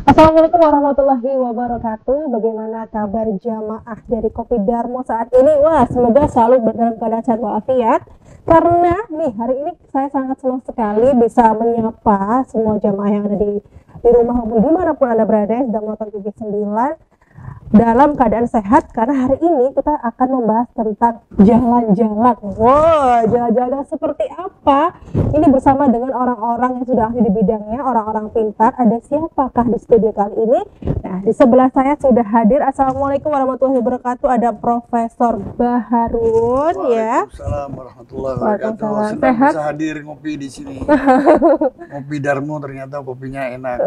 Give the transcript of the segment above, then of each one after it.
Assalamualaikum warahmatullahi wabarakatuh. Bagaimana kabar jamaah dari Kopi Darmo saat ini? Wah, semoga selalu dalam keadaan sehat walafiat. Karena nih hari ini saya sangat senang sekali bisa menyapa semua jamaah yang ada di rumah maupun dimanapun Anda berada yang sedang menonton TV9 dalam keadaan sehat, karena hari ini kita akan membahas tentang jalan-jalan. Wow, jalan-jalan seperti apa? Ini bersama dengan orang-orang yang sudah ahli di bidangnya, orang-orang pintar. Ada siapakah di studio kali ini? Nah, di sebelah saya sudah hadir. Assalamualaikum warahmatullahi wabarakatuh. Ada Profesor Baharun ya. Waalaikumsalam warahmatullahi wabarakatuh. Senang Sehat? bisa hadir ngopi di sini. Kopi Darmo ternyata kopinya enak.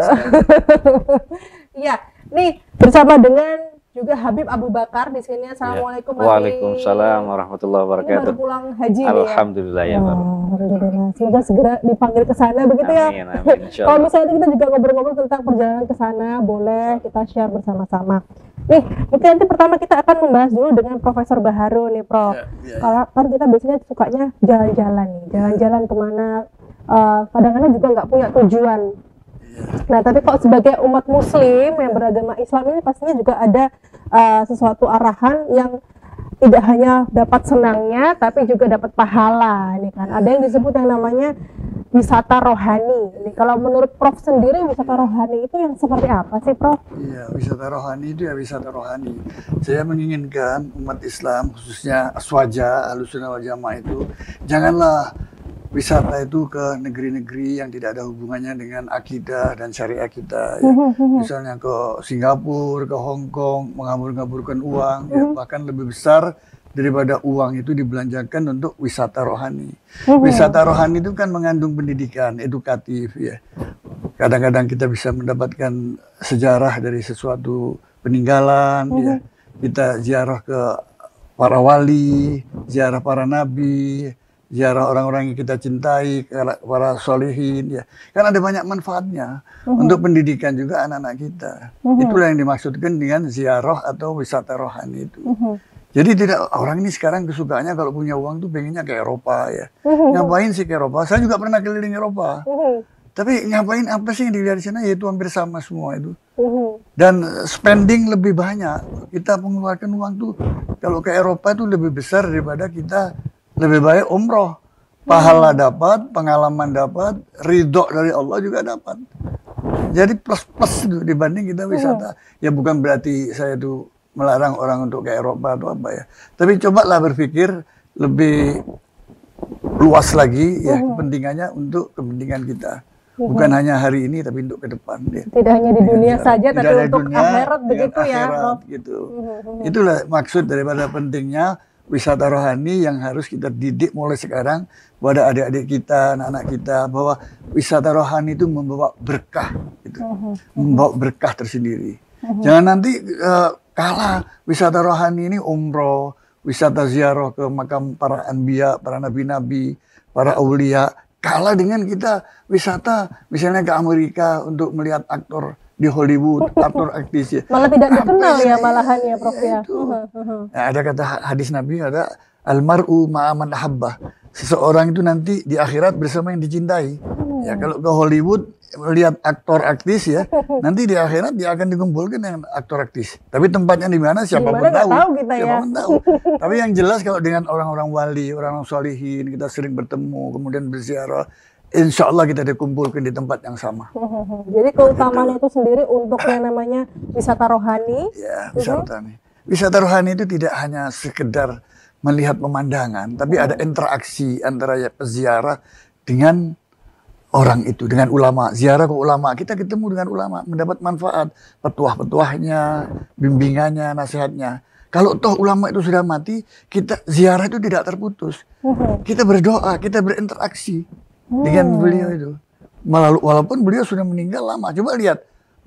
Iya, nih bersama dengan juga Habib Abu Bakar di sini. Assalamualaikum. Ya. Waalaikumsalam warahmatullahi wabarakatuh. Baru pulang haji Alhamdulillah nih ya. ya Pak. Alhamdulillah. Semoga segera dipanggil ke sana begitu ya. Amin, amin, insya Kalau Allah. misalnya kita juga ngobrol-ngobrol tentang perjalanan ke sana, boleh kita share bersama-sama. Nih, mungkin nanti pertama kita akan membahas dulu dengan Profesor Baharun nih, Prof. Ya. Kalau kan kita biasanya sukanya jalan-jalan nih, jalan-jalan kemana? Kadang-kadang juga nggak punya tujuan. Nah, tapi kok sebagai umat muslim yang beragama Islam ini pastinya juga ada sesuatu arahan yang tidak hanya dapat senangnya tapi juga dapat pahala ini kan. Ada yang disebut yang namanya wisata rohani. Ini kalau menurut Prof sendiri wisata rohani itu yang seperti apa sih, Prof? Iya, wisata rohani itu ya wisata rohani. Saya menginginkan umat Islam khususnya Aswaja, Ahlussunnah wal Jamaah itu janganlah wisata itu ke negeri-negeri yang tidak ada hubungannya dengan akidah dan syariah kita ya. Misalnya ke Singapura, ke Hong Kong, menghambur-hamburkan uang ya, bahkan lebih besar daripada uang itu dibelanjakan untuk wisata rohani. Wisata rohani itu kan mengandung pendidikan, edukatif ya. Kadang-kadang kita bisa mendapatkan sejarah dari sesuatu peninggalan ya. Kita ziarah ke para wali, ziarah para nabi, ziarah orang-orang yang kita cintai, para solihin ya. Kan ada banyak manfaatnya untuk pendidikan juga anak-anak kita. Itulah yang dimaksudkan dengan ziarah atau wisata rohani itu. Jadi tidak, orang ini sekarang kesukaannya kalau punya uang tuh pengennya ke Eropa ya. Ngapain sih ke Eropa? Saya juga pernah keliling Eropa. Tapi ngapain, apa sih yang dilihat di sana? Yaitu hampir sama semua itu. Dan spending lebih banyak. Kita mengeluarkan uang tuh kalau ke Eropa itu lebih besar daripada kita. Lebih baik umroh, pahala dapat, pengalaman dapat, ridho dari Allah juga dapat. Jadi plus dibanding kita wisata. Ya bukan berarti saya itu melarang orang untuk ke Eropa atau apa ya. Tapi cobalah berpikir lebih luas lagi ya, kepentingannya untuk kepentingan kita. Bukan hanya hari ini tapi untuk ke depan ya. Tidak hanya di dunia saja Tidak tapi hanya untuk dunia, akhirat begitu ya, akhirat, Prof. gitu. Itulah maksud daripada pentingnya wisata rohani yang harus kita didik mulai sekarang kepada adik-adik kita, anak-anak kita, bahwa wisata rohani itu membawa berkah, gitu. Membawa berkah tersendiri. Jangan nanti kalah wisata rohani ini umroh, wisata ziarah ke makam para anbiya, para nabi-nabi, para aulia, kalah dengan kita wisata misalnya ke Amerika untuk melihat aktor di Hollywood, aktor aktris ya. Malah tidak dikenal ya malahan ya, Prof ya. Nah, ada kata hadis Nabi, ada almar'u ma'aman ahabbah. Seseorang itu nanti di akhirat bersama yang dicintai. Ya, kalau ke Hollywood melihat aktor aktris ya, nanti di akhirat dia akan dikumpulkan dengan aktor aktris. Tapi tempatnya di mana siapapun Dimana nggak tahu. tahu kita ya. Siapapun tahu. Tapi yang jelas kalau dengan orang-orang wali, orang-orang solihin, kita sering bertemu, kemudian berziarah, insya Allah kita dikumpulkan di tempat yang sama. Jadi keutamaannya itu sendiri untuk yang namanya wisata rohani. Ya, wisata rohani. Wisata rohani itu tidak hanya sekedar melihat pemandangan, tapi ada interaksi antara peziarah dengan orang itu, dengan ulama. Ziarah ke ulama, kita ketemu dengan ulama, mendapat manfaat, petuah-petuahnya, bimbingannya, nasihatnya. Kalau toh ulama itu sudah mati, kita ziarah itu tidak terputus. Kita berdoa, kita berinteraksi dengan beliau itu. Walaupun beliau sudah meninggal lama. Coba lihat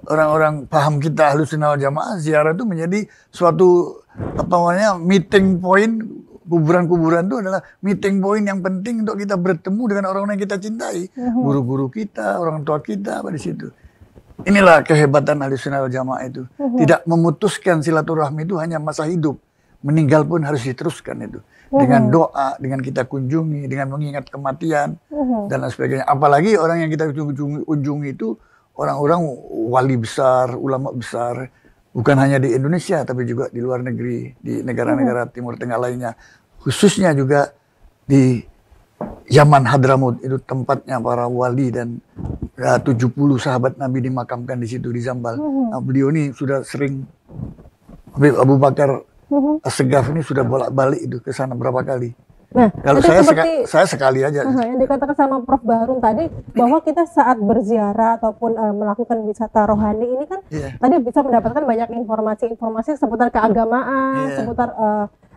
orang-orang paham kita Ahlussunnah wal Jamaah, ziarah itu menjadi suatu apa namanya meeting point. Kuburan-kuburan itu adalah meeting point yang penting untuk kita bertemu dengan orang-orang yang kita cintai, guru-guru kita, orang tua kita, apa di situ. Inilah kehebatan Ahlussunnah wal Jamaah itu. Tidak memutuskan silaturahmi itu hanya masa hidup. Meninggal pun harus diteruskan itu. Dengan doa, dengan kita kunjungi, dengan mengingat kematian, dan lain sebagainya. Apalagi orang yang kita kunjungi itu orang-orang wali besar, ulama besar, bukan hanya di Indonesia tapi juga di luar negeri, di negara-negara Timur Tengah lainnya, khususnya juga di Yaman Hadramut, itu tempatnya para wali dan 70 sahabat Nabi dimakamkan di situ di Zambal. Nah, beliau ini sudah sering, Habib Abu Bakar As-Segaf ini sudah bolak-balik itu ke sana berapa kali. Nah, Kalau saya sekali aja. yang dikatakan sama Prof Barung tadi bahwa kita saat berziarah ataupun melakukan wisata rohani ini kan tadi bisa mendapatkan banyak informasi-informasi seputar keagamaan, seputar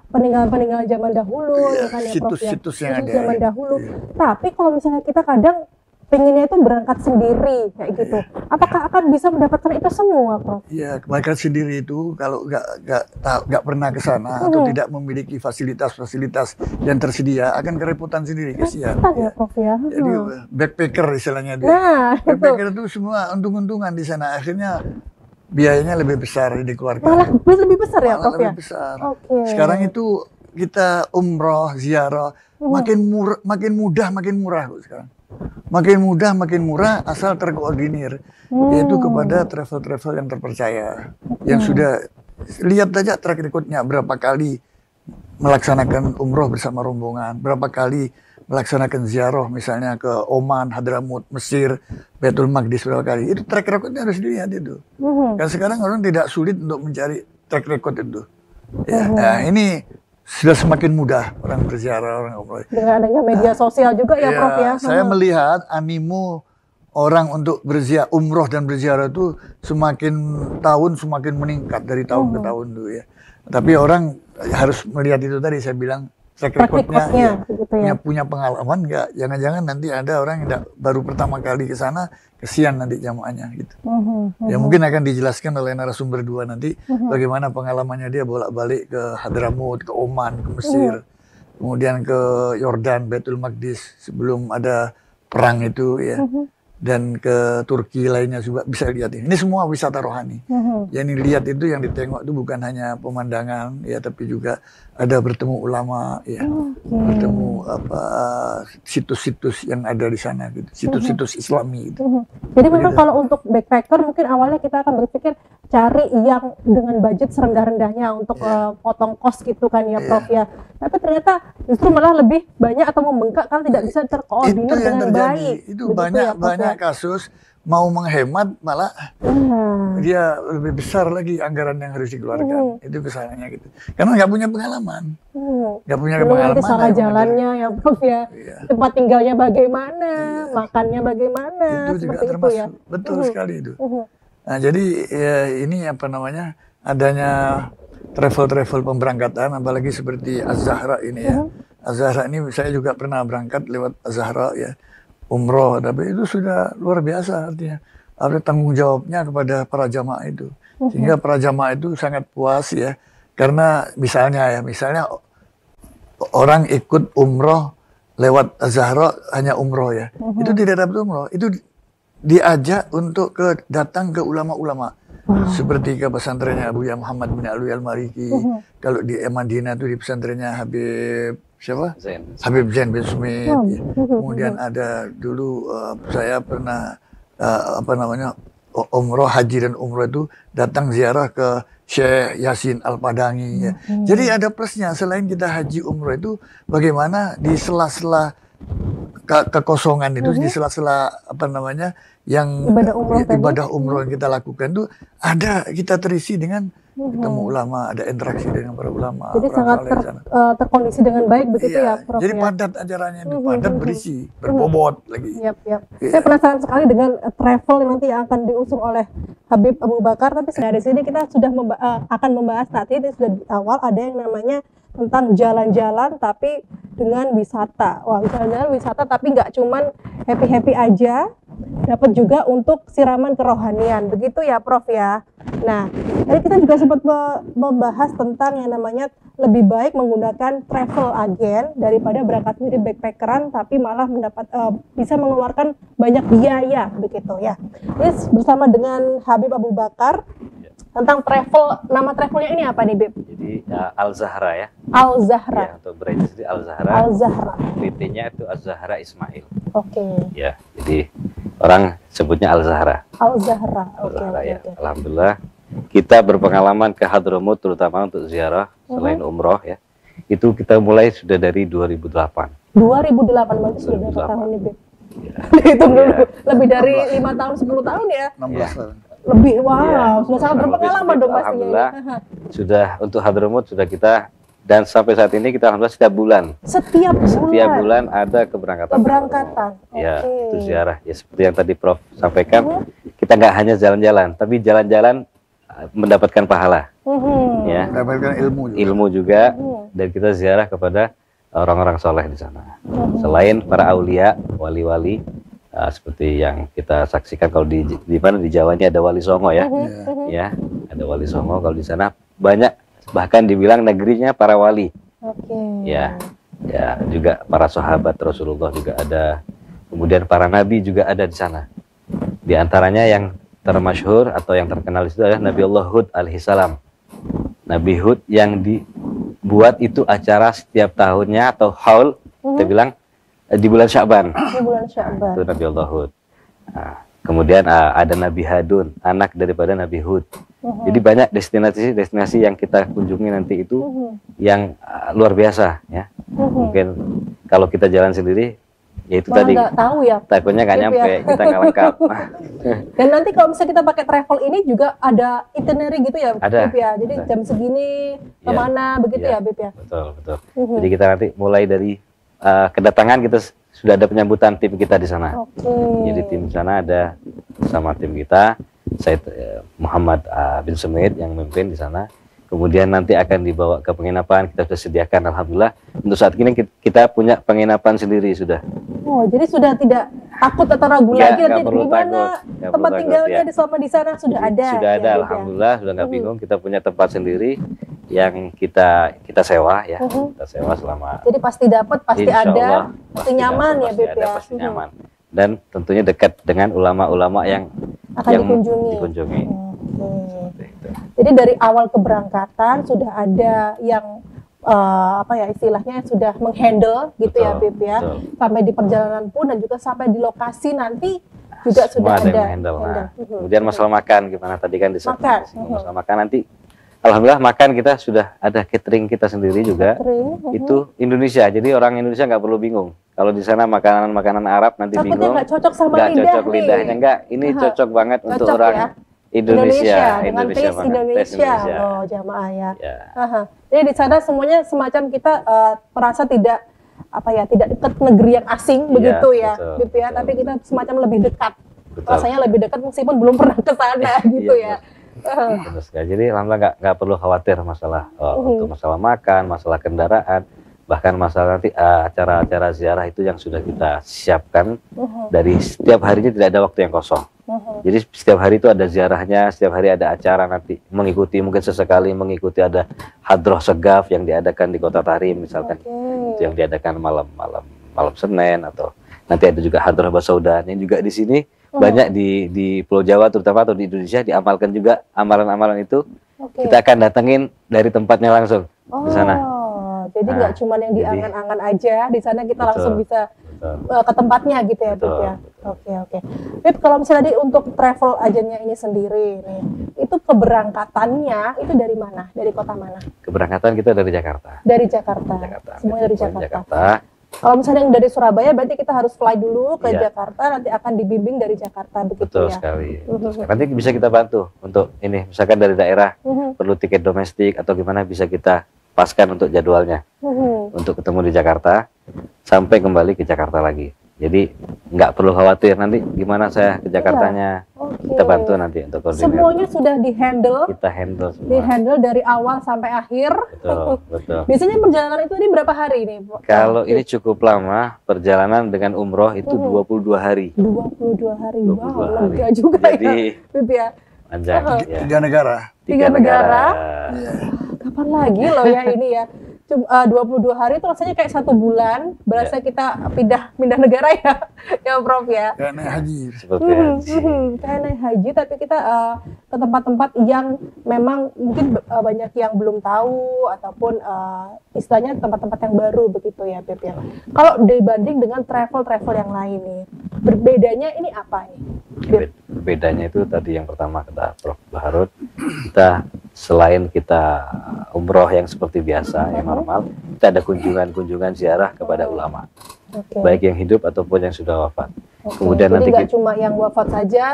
peninggalan-peninggalan zaman dahulu, ya kan ya Prof ya, situs yang ada zaman dahulu. Tapi kalau misalnya kita kadang pengennya itu berangkat sendiri kayak gitu, apakah akan bisa mendapatkan itu semua, Prof? Iya, berangkat sendiri itu kalau nggak pernah ke sana atau tidak memiliki fasilitas-fasilitas yang tersedia akan kerepotan sendiri, kasihan. Ya, Prof ya. Jadi backpacker istilahnya dia. Nah, Backpacker itu semua untung-untungan di sana, akhirnya biayanya lebih besar dikeluarkan. Malah lebih besar ya, Prof ya? Lebih besar. Oke. Sekarang itu kita umroh, ziarah, makin mudah, makin murah kok sekarang. Makin mudah, makin murah asal terkoordinir, yaitu kepada travel-travel yang terpercaya, yang sudah lihat aja track recordnya berapa kali melaksanakan umroh bersama rombongan, berapa kali melaksanakan ziarah misalnya ke Oman, Hadramut, Mesir, Baitul Maqdis berapa kali. Itu track recordnya harus dilihat itu. Kan sekarang orang tidak sulit untuk mencari track record itu. Ya, nah, ini sudah semakin mudah orang berziarah, orang umroh. Dengan adanya media sosial juga ya, Prof ya. Saya melihat animo orang untuk berziarah, umroh dan berziarah itu semakin tahun semakin meningkat dari tahun ke tahun tuh ya. Tapi orang harus melihat itu tadi saya bilang track recordnya gitu ya. punya pengalaman nggak? Jangan-jangan nanti ada orang yang baru pertama kali ke sana, kesian nanti jamaahnya gitu. Ya mungkin akan dijelaskan oleh narasumber 2 nanti bagaimana pengalamannya dia bolak-balik ke Hadramut, ke Oman, ke Mesir, kemudian ke Yordan, Baitul Maqdis sebelum ada perang itu ya. Dan ke Turki lainnya juga bisa lihat ini. Ini semua wisata rohani. Yang dilihat itu, yang ditengok itu bukan hanya pemandangan ya, tapi juga ada bertemu ulama ya, bertemu situs-situs yang ada di sana gitu, situs-situs Islami gitu. Jadi memang kalau untuk backpacker mungkin awalnya kita akan berpikir cari yang dengan budget serendah-rendahnya untuk potong kos gitu kan ya, Prof ya. Tapi ternyata justru malah lebih banyak atau membengkak kalau tidak bisa terkoordinir dengan baik. Itu banyak kasus mau menghemat malah dia lebih besar lagi anggaran yang harus dikeluarkan. Itu kesannya gitu. Karena nggak punya pengalaman. Nggak punya pengalaman. Nanti salah jalannya ya, Prof ya. Tempat tinggalnya bagaimana, makannya bagaimana, itu juga seperti termasuk. itu ya. Betul sekali itu. Nah, jadi ya, ini apa namanya, adanya travel-travel pemberangkatan, apalagi seperti Az-Zahra ini ya. Az-Zahra ini saya juga pernah berangkat lewat Az-Zahra ya, umroh, tapi itu sudah luar biasa artinya. Ada tanggung jawabnya kepada para jamaah itu. Sehingga para jamaah itu sangat puas ya. Karena misalnya orang ikut umroh lewat Az-Zahra hanya umroh ya. Itu tidak dapat umroh, itu diajak untuk datang ke ulama-ulama. Seperti ke pesantrennya Abu Ya Muhammad bin Alwi Al-Mariki. Kalau di Madinah itu di pesantrennya Habib siapa? Habib Zain bin Sumit. Kemudian ada dulu saya pernah umroh, haji dan umroh itu datang ziarah ke Syekh Yasin Al-Padangi ya. Jadi ada plusnya, selain kita haji umroh itu bagaimana di sela-sela kekosongan itu, di sela-sela yang ibadah umroh yang kita lakukan itu ada, kita terisi dengan ketemu ulama, ada interaksi dengan para ulama. Jadi sangat terkondisi dengan baik begitu ya, Prof. Jadi padat acaranya itu, padat berisi, berbobot lagi. Saya penasaran sekali dengan travel yang nanti akan diusung oleh Habib Abu Bakar. Tapi dari sini kita sudah akan membahas nanti, ini sudah di awal ada yang namanya tentang jalan-jalan tapi dengan wisata. Wah, jalan-jalan wisata tapi nggak cuman happy-happy aja, dapat juga untuk siraman kerohanian. Begitu ya, Prof ya. Nah, tadi kita juga sempat membahas tentang yang namanya lebih baik menggunakan travel agent daripada berangkat sendiri backpackeran tapi malah bisa mengeluarkan banyak biaya begitu ya. Ini bersama dengan Habib Abu Bakar tentang travel. Nama travelnya ini apa nih, Bib? Jadi Al-Zahra ya. Al-Zahra. Ya, untuk brand sendiri Al-Zahra. Al-Zahra. PT-nya itu Az-Zahra Ismail. Oke. Ya, jadi Orang sebutnya Al-Zahra. Al-Zahra. Oke, Al-Zahra, oke, ya. oke. Alhamdulillah kita berpengalaman ke Hadramut terutama untuk ziarah selain umroh ya. Itu kita mulai sudah dari 2008. 2008 berarti sudah berapa 2008. tahun nih, Beb? Ya. Hitung dulu. Iya. Lebih dari 5 tahun, 10 tahun ya? 16 tahun. Lebih, wow, Iya. sudah sangat Kurang lebih berpengalaman seperti dong itu. pastinya. Alhamdulillah. Ini. Sudah untuk Hadramut sudah kita, dan sampai saat ini kita alhamdulillah setiap bulan Setiap bulan ada keberangkatan. keberangkatan. Ya, Oke. itu ziarah. Ya seperti yang tadi Prof sampaikan, kita nggak hanya jalan-jalan, tapi jalan-jalan mendapatkan pahala. Ya, Mendapatkan ilmu juga. ilmu juga, dan kita ziarah kepada orang-orang soleh di sana. Selain para aulia, wali-wali, seperti yang kita saksikan kalau di mana di Jawa ini ada Wali Songo ya, ya, ada Wali Songo. Kalau di sana banyak, bahkan dibilang negerinya para wali. Oke. Ya, ya juga para sahabat Rasulullah juga ada, kemudian para nabi juga ada di sana. Di antaranya yang termasyhur atau yang terkenal itu adalah Nabi Allah Hud alaihissalam. Nabi Hud yang dibuat itu acara setiap tahunnya atau haul, kita bilang di bulan Sya'ban. Di bulan Sya'ban. Itu Nabi Allah Hud. Nah, kemudian ada Nabi Hadun, anak daripada Nabi Hud. Jadi banyak destinasi-destinasi yang kita kunjungi nanti itu yang luar biasa ya. Mungkin kalau kita jalan sendiri, ya itu Malah tadi nggak tahu ya. takutnya nggak Beb, nyampe, ya. kita nggak lengkap. Dan nanti kalau misalnya kita pakai travel ini juga ada itinerary gitu ya, Ada, Beb ya. Jadi ada. jam segini kemana begitu Iya. ya, Beb ya. Betul, betul. Jadi kita nanti mulai dari kedatangan kita sudah ada penyambutan tim kita di sana. Oke. Jadi tim di sana ada sama tim kita, Said Muhammad bin Sumit yang memimpin di sana. Kemudian nanti akan dibawa ke penginapan, kita sudah sediakan alhamdulillah. Untuk saat ini kita punya penginapan sendiri sudah. Oh, jadi sudah tidak takut atau ragu lagi Nggak nanti perlu di mana takut, nggak tempat perlu takut, tinggalnya ya. selama di sana sudah ada. Sudah ada ya, Beb ya. alhamdulillah, sudah nggak bingung. Kita punya tempat sendiri yang kita sewa ya. Kita sewa selama Jadi pasti dapat, pasti Insya ada, Allah, pasti nyaman dapat, ya, pasti Beb ada, ya. pasti nyaman. Dan tentunya dekat dengan ulama-ulama yang Akan dikunjungi. Oke. Seperti itu. Jadi dari awal keberangkatan sudah ada yang apa ya istilahnya sudah menghandle gitu ya, Betul, Beb ya. betul. Sampai di perjalanan pun dan juga sampai di lokasi nanti juga Semua sudah ada ada. yang handle. Nah, handle. kemudian masalah makan gimana tadi kan Makan. masalah makan nanti alhamdulillah makan kita sudah ada catering kita sendiri juga. Catering, Itu Indonesia. Jadi orang Indonesia nggak perlu bingung. Kalau di sana makanan Arab nanti Takutnya bingung. nggak cocok sama Nggak lidah cocok nih. lidahnya, enggak. Ini cocok banget untuk Cocok orang ya. Indonesia. dengan taste banget. Indonesia. Taste Indonesia. Oh, jamaah ya. Ya. Aha. Jadi di sana semuanya semacam kita merasa tidak apa ya, tidak dekat negeri yang asing begitu ya, betul, Beb ya. betul. Tapi kita semacam lebih dekat. Betul. Rasanya lebih dekat meskipun belum pernah ke sana gitu Iya, ya. Benar sekali. Jadi alhamdulillah nggak perlu khawatir masalah untuk masalah makan, masalah kendaraan, bahkan masalah nanti acara-acara ziarah itu yang sudah kita siapkan dari setiap harinya tidak ada waktu yang kosong. Jadi setiap hari itu ada ziarahnya, setiap hari ada acara nanti mengikuti mungkin sesekali mengikuti ada hadroh segaf yang diadakan di Kota Tarim misalkan, itu yang diadakan malam Senin atau nanti ada juga hadroh Basaudan yang juga di sini banyak di Pulau Jawa terutama atau di Indonesia diamalkan juga amalan-amalan itu. Kita akan datengin dari tempatnya langsung di sana. Jadi nggak cuma yang jadi- diangan-angan aja, di sana kita Betul, langsung bisa betul. ke tempatnya gitu ya, Beb Betul, ya. Oke. Beb, kalau misalnya tadi untuk travel agennya ini sendiri nih, itu keberangkatannya itu dari mana? Dari kota mana? Keberangkatan kita dari Jakarta. Dari Jakarta. Jakarta. Semuanya dari Semuanya Jakarta. Kalau misalnya yang dari Surabaya berarti kita harus fly dulu ke Iya. Jakarta, nanti akan dibimbing dari Jakarta begitu Betul ya. sekali. Betul sekali. Nanti bisa kita bantu untuk ini, misalkan dari daerah perlu tiket domestik atau gimana bisa kita paskan untuk jadwalnya untuk ketemu di Jakarta sampai kembali ke Jakarta lagi. Jadi nggak perlu khawatir nanti gimana saya ke Jakartanya. Oke. Kita bantu nanti untuk koordinir. Semuanya sudah di-handle, Kita handle semua. dari awal sampai akhir. Betul, betul. Biasanya perjalanan itu ini berapa hari nih? Kalau ini cukup lama, perjalanan dengan umroh itu 22 hari. 22 hari. 22 Wow, hari. lega juga Jadi, ya. Beb ya. Panjang. Ya. 3 negara. Tiga negara. Iya. Kapan lagi loh ya ini ya. 22 hari itu rasanya kayak 1 bulan. Berasa kita pindah negara ya. Ya Prof ya. Kayak naik haji. Seperti haji. Kayak naik haji tapi kita ke tempat-tempat yang memang mungkin banyak yang belum tahu ataupun istilahnya tempat-tempat yang baru begitu ya Beb ya. Kalau dibanding dengan travel yang lain nih, berbedanya ini apa nih? Bedanya itu tadi yang pertama kata Prof. Baharud, kita selain kita umroh yang seperti biasa, yang normal, kita ada kunjungan ziarah kepada ulama, baik yang hidup ataupun yang sudah wafat. Kemudian jadi nanti nggak cuma yang wafat saja,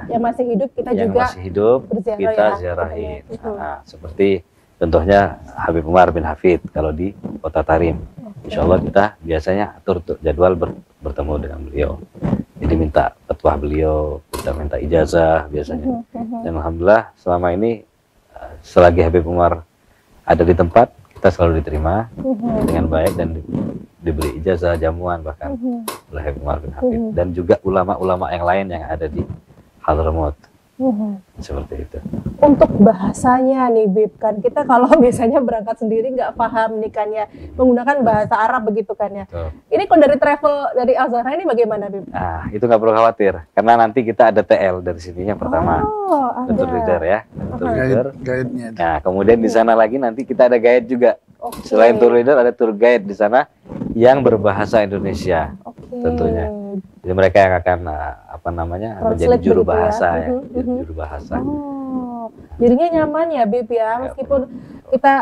yang masih hidup kita yang juga masih hidup kita ziarahin. Nah, seperti contohnya Habib Umar bin Hafid kalau di Kota Tarim. Insya Allah kita biasanya atur jadwal bertemu dengan beliau. Jadi minta fatwa beliau, kita minta ijazah biasanya. Dan alhamdulillah selama ini selagi Habib Umar ada di tempat, kita selalu diterima dengan baik dan diberi ijazah jamuan bahkan oleh Habib Umar bin Hafid dan juga ulama-ulama yang lain yang ada di Hadramaut. Seperti itu. Untuk bahasanya nih Bib, kan kita kalau biasanya berangkat sendiri nggak paham nih kan ya, menggunakan bahasa Arab begitu kan ya. Ini kalau dari travel dari Al-Zahra ini bagaimana Bib? Nah itu nggak perlu khawatir karena nanti kita ada TL dari sini yang pertama, tour leader ya, tour leader. Guide-nya. Nah kemudian di sana lagi nanti kita ada guide juga. Selain tour leader ada tour guide di sana yang berbahasa Indonesia tentunya. Jadi mereka yang akan menjadi juru bahasa ya, juru bahasa. Jadinya nyaman ya Bib ya, meskipun kita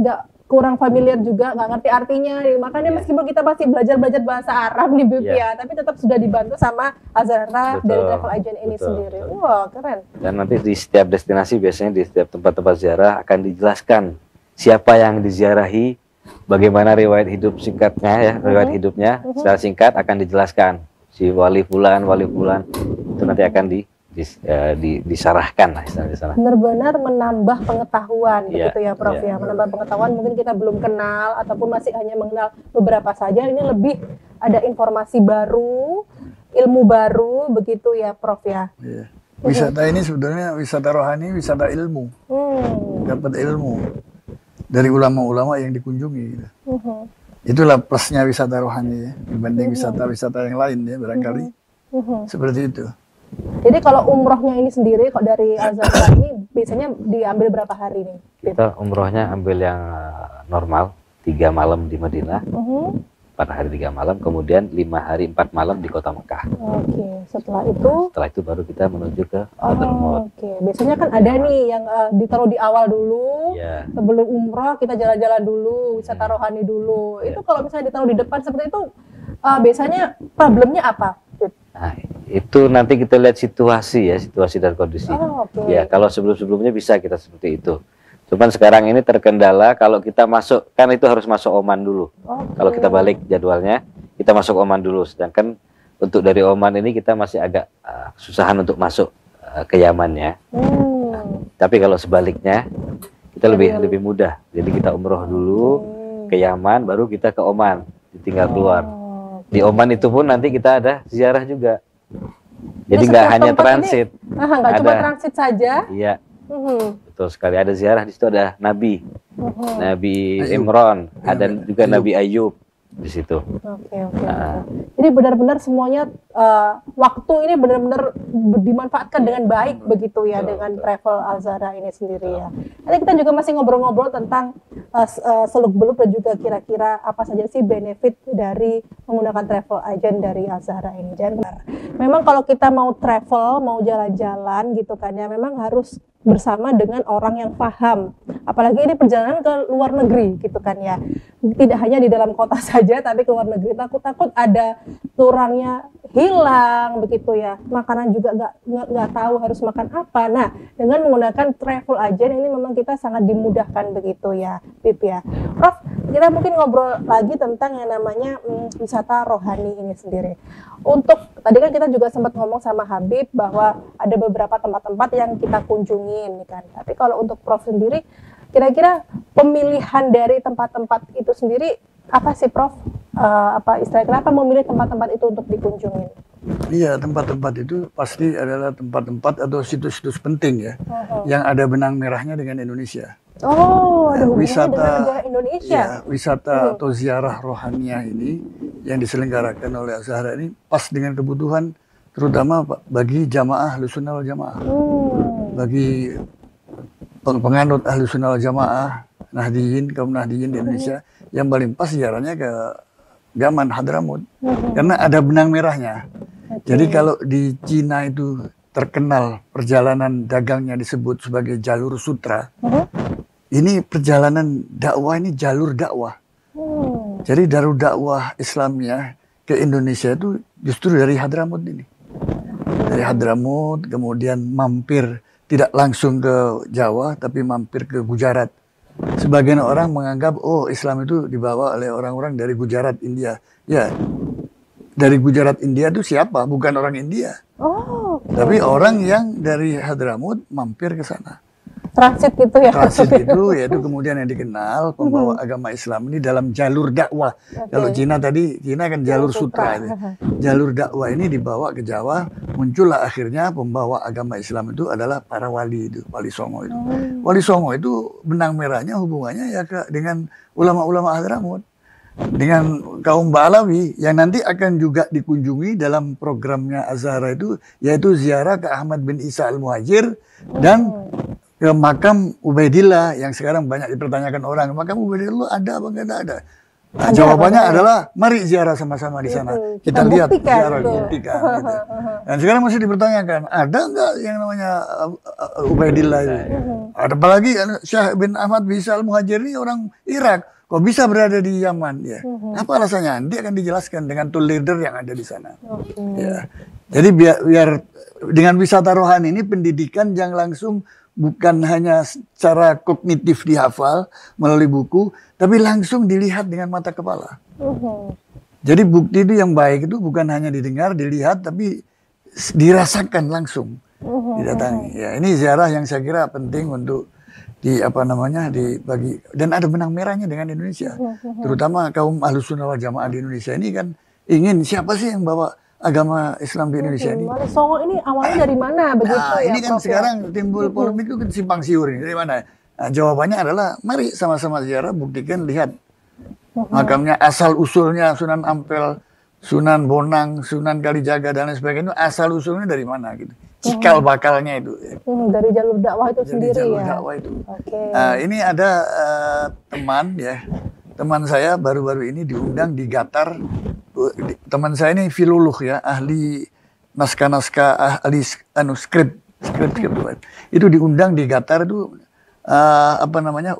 nggak kurang familiar juga, nggak ngerti artinya, makanya meskipun kita masih belajar bahasa Arab nih Bib ya, tapi tetap sudah dibantu sama Al-Zahra dari travel agent ini sendiri. Wah keren. Dan nanti di setiap destinasi biasanya di setiap tempat-tempat ziarah akan dijelaskan siapa yang diziarahi, bagaimana riwayat hidup singkatnya ya, riwayat hidupnya secara singkat akan dijelaskan. Si wali fulan itu nanti akan disarahkan lah istilahnya di sana. Benar-benar menambah pengetahuan begitu ya Prof ya. Menambah pengetahuan mungkin kita belum kenal ataupun masih hanya mengenal beberapa saja, ini lebih ada informasi baru, ilmu baru begitu ya Prof ya. Wisata ini sebenarnya wisata rohani, wisata ilmu. Dapat ilmu dari ulama-ulama yang dikunjungi gitu. Itulah plusnya wisata rohani ya, dibanding wisata-wisata yang lain ya barangkali. Seperti itu. Jadi kalau umrohnya ini sendiri kok dari Al-Zahra ini biasanya diambil berapa hari nih? Kita umrohnya ambil yang normal, 3 malam di Madinah, 4 hari 3 malam, kemudian 5 hari 4 malam di kota Mekah. Setelah itu baru kita menuju ke Hadramaut. Biasanya kan ada nih yang ditaruh di awal dulu, sebelum umroh kita jalan-jalan dulu, wisata rohani dulu. Itu kalau misalnya ditaruh di depan seperti itu, biasanya problemnya apa? Nah, itu nanti kita lihat situasi dan kondisi. Ya, kalau sebelum-sebelumnya bisa kita seperti itu. Cuman sekarang ini terkendala kalau kita masuk, kan itu harus masuk Oman dulu. Kalau kita balik jadwalnya, kita masuk Oman dulu. Sedangkan untuk dari Oman ini kita masih agak kesusahan untuk masuk ke Yamannya. Tapi kalau sebaliknya, kita lebih mudah. Jadi kita umroh dulu ke Yaman, baru kita ke Oman, tinggal keluar. Di Oman itu pun nanti kita ada ziarah juga. Jadi nggak hanya transit. Nggak cuma transit saja. Iya. Betul sekali, ada ziarah di situ, ada Nabi Imran, ada juga Nabi Ayub di situ. Jadi benar-benar semuanya waktu ini benar-benar dimanfaatkan dengan baik begitu ya dengan travel Al-Zahra ini sendiri ya. Nanti kita juga masih ngobrol-ngobrol tentang seluk-beluk dan juga kira-kira apa saja sih benefit dari menggunakan travel agent dari Al-Zahra ini. Dan memang kalau kita mau travel, mau jalan-jalan gitu kan ya, memang harus bersama dengan orang yang paham. Apalagi ini perjalanan ke luar negeri gitu kan ya. Tidak hanya di dalam kota saja tapi ke luar negeri, takut-takut ada turangnya hilang begitu ya. Makanan juga nggak tahu harus makan apa. Nah, dengan menggunakan travel agent ini memang kita sangat dimudahkan begitu ya, Bib ya. Prof, kita mungkin ngobrol lagi tentang yang namanya wisata rohani ini sendiri. Untuk tadi kan kita juga sempat ngomong sama Habib bahwa ada beberapa tempat-tempat yang kita kunjungin kan. Tapi kalau untuk Prof sendiri, kira-kira pemilihan dari tempat-tempat itu sendiri apa sih Prof? Apa istilahnya kenapa memilih tempat-tempat itu untuk dikunjungi? Iya, tempat-tempat itu pasti adalah tempat-tempat atau situs-situs penting ya, yang ada benang merahnya dengan Indonesia. Ada wisata dengan negara Indonesia. Ya, wisata atau ziarah rohaniah ini yang diselenggarakan oleh Al-Zahra ini pas dengan kebutuhan terutama bagi jamaah Ahlussunnah wal Jamaah. Bagi penganut Ahlussunnah wal Jamaah, kaum Nahdiyin di Indonesia, yang paling pas ziarahnya ke Yaman, Hadramaut. Karena ada benang merahnya. Jadi kalau di Cina itu terkenal perjalanan dagangnya disebut sebagai jalur sutra. Ini perjalanan dakwah, ini jalur dakwah. Jadi jalur dakwah Islamnya ke Indonesia itu justru dari Hadramut ini. Dari Hadramut kemudian mampir tidak langsung ke Jawa tapi mampir ke Gujarat. Sebagian orang menganggap oh Islam itu dibawa oleh orang-orang dari Gujarat India. Ya, dari Gujarat India itu siapa? Bukan orang India. Oh, okay. Tapi orang yang dari Hadramut mampir ke sana. Transit gitu ya. Transit itu yaitu kemudian yang dikenal pembawa agama Islam ini dalam jalur dakwah. Kalau Cina tadi, Cina kan jalur sutra itu. Jalur dakwah ini dibawa ke Jawa, muncullah akhirnya pembawa agama Islam itu adalah para wali itu, Wali Songo itu. Wali Songo itu benang merahnya hubungannya ya dengan ulama-ulama Hadramut. Dengan kaum Ba'alawi yang nanti akan juga dikunjungi dalam programnya Azhara itu, yaitu ziarah ke Ahmad bin Isa al-Muhajir dan ke makam Ubaidillah yang sekarang banyak dipertanyakan orang. Makam Ubaidillah ada apa enggak ada? Nah, jawabannya adalah mari ziarah sama-sama di sana. Kita lihat ziarah, buktikan. Gitu. Dan sekarang masih dipertanyakan, ada enggak yang namanya Ubaidillah itu? Ada apalagi Syekh bin Ahmad bin Isa al-Muhajir ini orang Irak. Kok bisa berada di Yaman ya? Apa alasannya? Nanti akan dijelaskan dengan tool leader yang ada di sana. Ya. Jadi biar dengan wisata rohani ini pendidikan yang langsung bukan hanya secara kognitif dihafal melalui buku, tapi langsung dilihat dengan mata kepala. Jadi bukti itu yang baik itu bukan hanya didengar, dilihat, tapi dirasakan langsung, didatangi. Ya, ini ziarah yang saya kira penting untuk dibagi, dan ada benang merahnya dengan Indonesia, terutama kaum Ahlus Sunnah wal Jamaah di Indonesia ini kan ingin siapa sih yang bawa agama Islam di Indonesia ini. Wali Songo ini awalnya dari mana begitu? Nah, ini kan sekarang timbul polemik itu simpang siur ini dari mana? Nah, jawabannya adalah mari sama-sama ziarah, buktikan, lihat makamnya, asal usulnya Sunan Ampel, Sunan Bonang, Sunan Kalijaga dan lain sebagainya, asal usulnya dari mana gitu. Cikal bakalnya itu. Dari jalur dakwah itu sendiri jalur ya. Dakwah itu. Ini ada teman ya, teman saya baru-baru ini diundang di Qatar. Teman saya ini filolog ya, ahli naskah-naskah, ahli skrip. Itu diundang di Qatar itu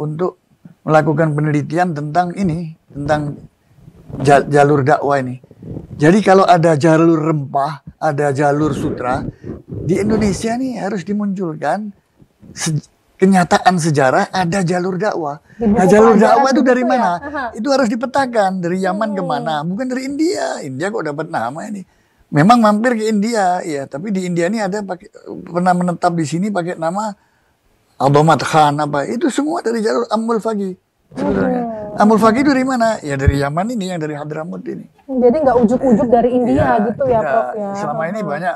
untuk melakukan penelitian tentang ini, tentang jalur dakwah ini. Jadi kalau ada jalur rempah, ada jalur sutra, di Indonesia nih harus dimunculkan kenyataan sejarah ada jalur dakwah. Nah, jalur dakwah itu dari mana? Itu harus dipetakan dari Yaman kemana, bukan dari India. India kok dapat nama ini? Memang mampir ke India, ya. Tapi di India ini ada pernah menetap di sini pakai nama Abdomat Khan apa? Itu semua dari jalur Amul Faqih sebenarnya. Amul Faqih itu dari mana? Ya dari Yaman ini, yang dari Hadramut ini. Jadi nggak ujuk-ujuk dari India gitu ya, Prof ya. Selama ini banyak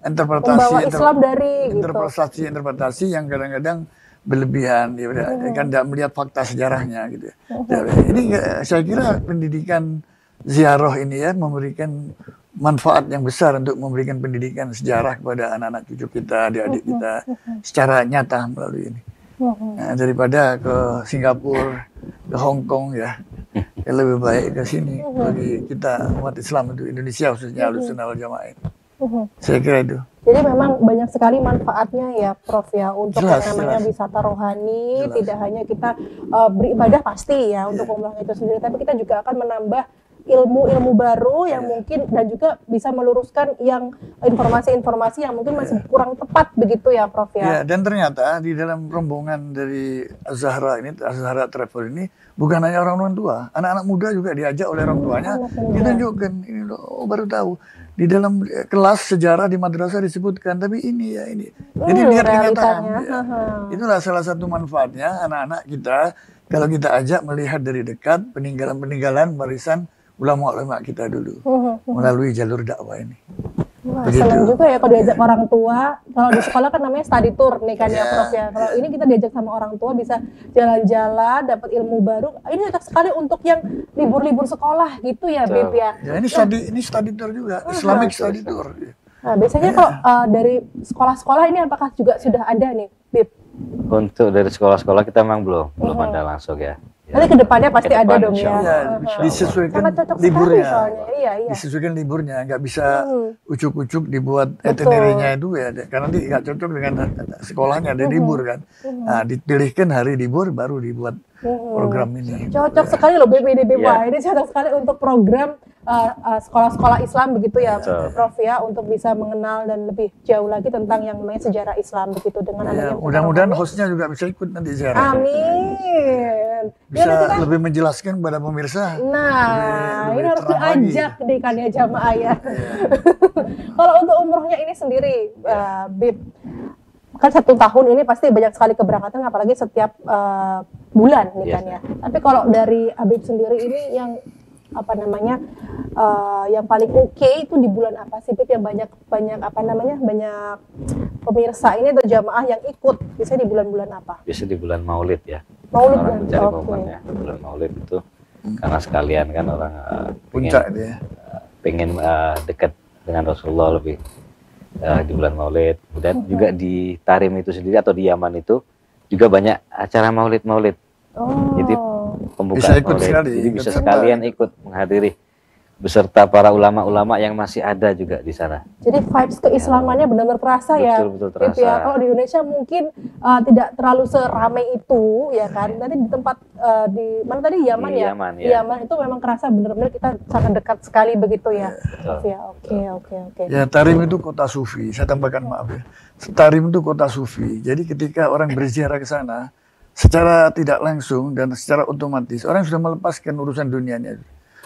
interpretasi yang kadang-kadang berlebihan, ya, kan tidak melihat fakta sejarahnya gitu. Ini saya kira pendidikan ziarah ini ya memberikan manfaat yang besar untuk memberikan pendidikan sejarah kepada anak-anak cucu kita, adik-adik kita secara nyata melalui ini. Nah, daripada ke Singapura, ke Hong Kong ya, lebih baik ke sini bagi kita umat Islam itu Indonesia khususnya Ahlus Sunnah wal Jamaah. Saya kira itu. Jadi memang banyak sekali manfaatnya ya, Prof ya, untuk yang namanya wisata rohani. Tidak hanya kita beribadah pasti ya untuk umroh itu sendiri, tapi kita juga akan menambah ilmu-ilmu baru yang mungkin dan juga bisa meluruskan yang informasi-informasi yang mungkin masih kurang tepat begitu ya, Prof ya. Dan ternyata di dalam rombongan dari Azhara ini, Azhara Travel ini bukan hanya orang tua, anak-anak muda juga diajak oleh orang tuanya, ditunjukkan ini loh, baru tahu. Di dalam kelas sejarah di madrasah disebutkan, tapi ini ya ini. Jadi lihat kenyataan. Ya. Itulah salah satu manfaatnya anak-anak kita kalau kita ajak melihat dari dekat peninggalan-peninggalan warisan ulama-ulama kita dulu melalui jalur dakwah ini. Wah, senang juga ya kalau diajak orang tua. Kalau di sekolah kan namanya study tour nih kan ya, Prof ya. Kalau ini kita diajak sama orang tua bisa jalan-jalan, dapat ilmu baru. Ini cocok sekali untuk yang libur-libur sekolah gitu ya, Bib ya. Ya ini study tour juga, Islamic study tour. Nah, biasanya kalau dari sekolah-sekolah ini apakah juga sudah ada nih, Bib? Untuk dari sekolah-sekolah kita memang belum ada langsung ya. Nanti kedepannya pasti ada Kedepan, dong insya ya. Allah. Ya, Insya Allah. disesuaikan Sangat cocok sekali liburnya. soalnya. Iya, iya. Disesuaikan liburnya, nggak bisa ucuk-ucuk dibuat Betul. itinerary-nya itu ya, karena nanti nggak cocok dengan sekolahnya ada libur kan. Nah, dipilihkan hari libur baru dibuat program ini. Cocok sekali loh BPDB. Iya. Wah, ini cocok sekali untuk program sekolah-sekolah Islam begitu ya, Betul. Prof ya, untuk bisa mengenal dan lebih jauh lagi tentang yang namanya sejarah Islam begitu dengan Ya, adanya mudah-mudahan hostnya juga bisa ikut nanti ziarah. Amin. Bisa Ya, nanti kan, lebih menjelaskan kepada pemirsa. nah, lebih ini harus terang lagi. diajak nih kan ya jamaah ya. Kalau untuk umrohnya ini sendiri, Bib, kan 1 tahun ini pasti banyak sekali keberangkatan, apalagi setiap bulan nih kan ya. Tapi kalau dari Habib sendiri ini yang apa namanya yang paling oke itu di bulan apa sih, Bib, yang banyak apa namanya banyak pemirsa ini atau jamaah yang ikut, biasanya di bulan-bulan apa? Biasa di bulan Maulid ya. Maulid Orang ya? mencari Oke. momennya bulan Maulid itu karena sekalian kan orang Puncak itu ya. pengen dekat dengan Rasulullah lebih di bulan Maulid. Kemudian juga di Tarim itu sendiri atau di Yaman itu juga banyak acara Maulid. Oh. Jadi Bisa pembukaan ikut Maulid. sekali, Jadi ikut bisa serta. sekalian ikut menghadiri beserta para ulama-ulama yang masih ada juga di sana. Jadi vibes keislamannya benar-benar terasa ya, Betul-betul Bib, terasa. ya. Kalau di Indonesia mungkin tidak terlalu seramai itu, ya kan. Nanti di tempat di mana tadi, Yaman Di ya? Yaman, Di ya. Yaman itu memang kerasa benar-benar kita sangat dekat sekali begitu ya. Betul. Ya, oke. Ya, Tarim itu kota sufi. Saya tambahkan maaf ya. Tarim itu kota sufi. Jadi ketika orang berziarah ke sana, secara tidak langsung dan secara otomatis orang sudah melepaskan urusan dunianya.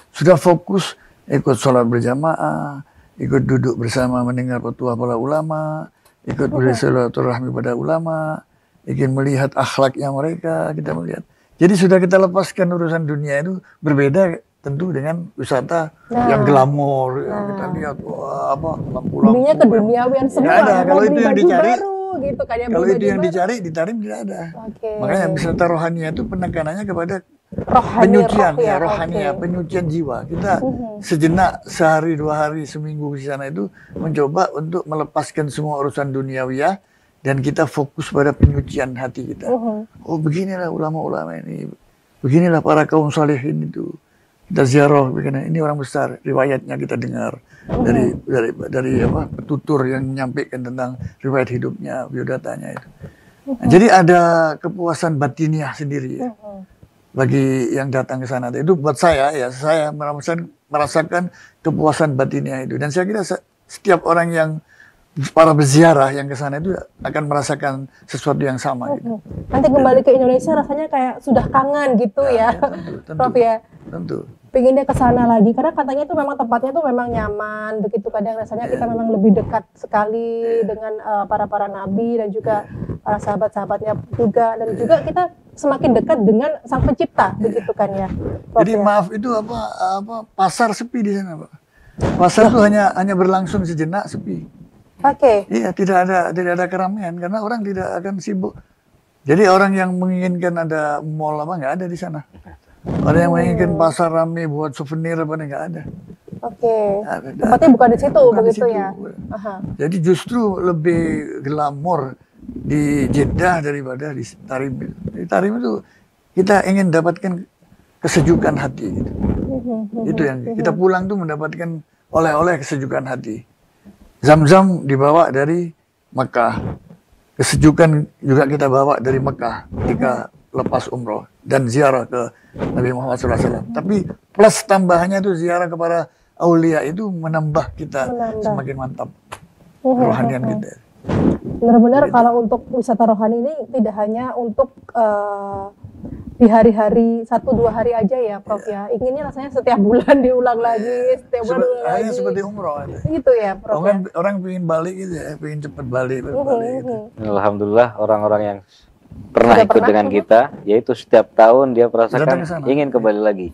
Sudah fokus ikut sholat berjamaah, ikut duduk bersama mendengar petuah para ulama, ikut bersilaturahmi pada ulama, ingin melihat akhlaknya mereka, kita melihat. Jadi sudah kita lepaskan urusan dunia itu, berbeda tentu dengan wisata yang glamor. Kita lihat wah, apa lampu-lampu. Dunia keduniawian semua. Nggak ada. Mau Kalau beli itu yang baju dicari, baru, gitu kan ya, kalau beli itu baju yang baru. dicari di Tarim tidak ada. Oke. Makanya wisata rohania itu penekanannya kepada Rohani, penyucian roh ya, ya, rohania, oke. penyucian jiwa. Kita sejenak, sehari, 2 hari, seminggu di sana itu mencoba untuk melepaskan semua urusan duniawiyah dan kita fokus pada penyucian hati kita. Oh, beginilah ulama-ulama ini, beginilah para kaum salihin itu. Kita ziarah, begini. Ini orang besar, riwayatnya kita dengar dari apa petutur yang menyampaikan tentang riwayat hidupnya, biodatanya itu. Nah, jadi ada kepuasan batiniah sendiri ya. Bagi yang datang ke sana itu buat saya ya, saya merasakan kepuasan batinnya itu, dan saya kira setiap orang yang para berziarah yang ke sana itu akan merasakan sesuatu yang sama gitu. Nanti kembali ke Indonesia rasanya kayak sudah kangen gitu ya, tentu. Prof ya. Tentu. Pengennya ke sana lagi karena katanya itu memang tempatnya tuh memang nyaman begitu, kadang rasanya kita memang lebih dekat sekali dengan para nabi dan juga para sahabat-sahabatnya juga, dan juga kita semakin dekat dengan sang pencipta begitu kan ya, Prof, Jadi ya. maaf itu apa pasar sepi di sana, Pak. Pasar itu hanya berlangsung sejenak sepi. Oke. Iya, tidak ada keramaian karena orang tidak akan sibuk. Jadi orang yang menginginkan ada mall apa nggak ada di sana. Orang yang menginginkan pasar ramai buat souvenir apa nggak ada. Oke. Ada. Tempatnya bukan di situ Bukan di begitu situ. ya. Aha. Jadi justru lebih glamor di Jeddah daripada di Tarim. Di Tarim itu kita ingin dapatkan kesejukan hati. Gitu. Itu yang kita pulang tuh mendapatkan oleh-oleh kesejukan hati. Zam-zam dibawa dari Mekah. Kesejukan juga kita bawa dari Mekah ketika lepas umroh dan ziarah ke Nabi Muhammad SAW. Tapi plus tambahannya itu ziarah kepada aulia itu menambah kita semakin mantap kerohanian kita. Benar-benar kalau untuk wisata rohani ini tidak hanya untuk di hari-hari 1-2 hari aja ya, Prof ya. Inginnya rasanya setiap bulan diulang lagi, setiap bulan diulang lagi. Hanya seperti umroh. Gitu ya, Prof ya. Orang pengen balik gitu ya, pengen cepat balik gitu. Alhamdulillah orang-orang yang pernah Sudah ikut pernah, dengan kita, yaitu setiap tahun dia merasakan Datang ke sana. ingin kembali lagi.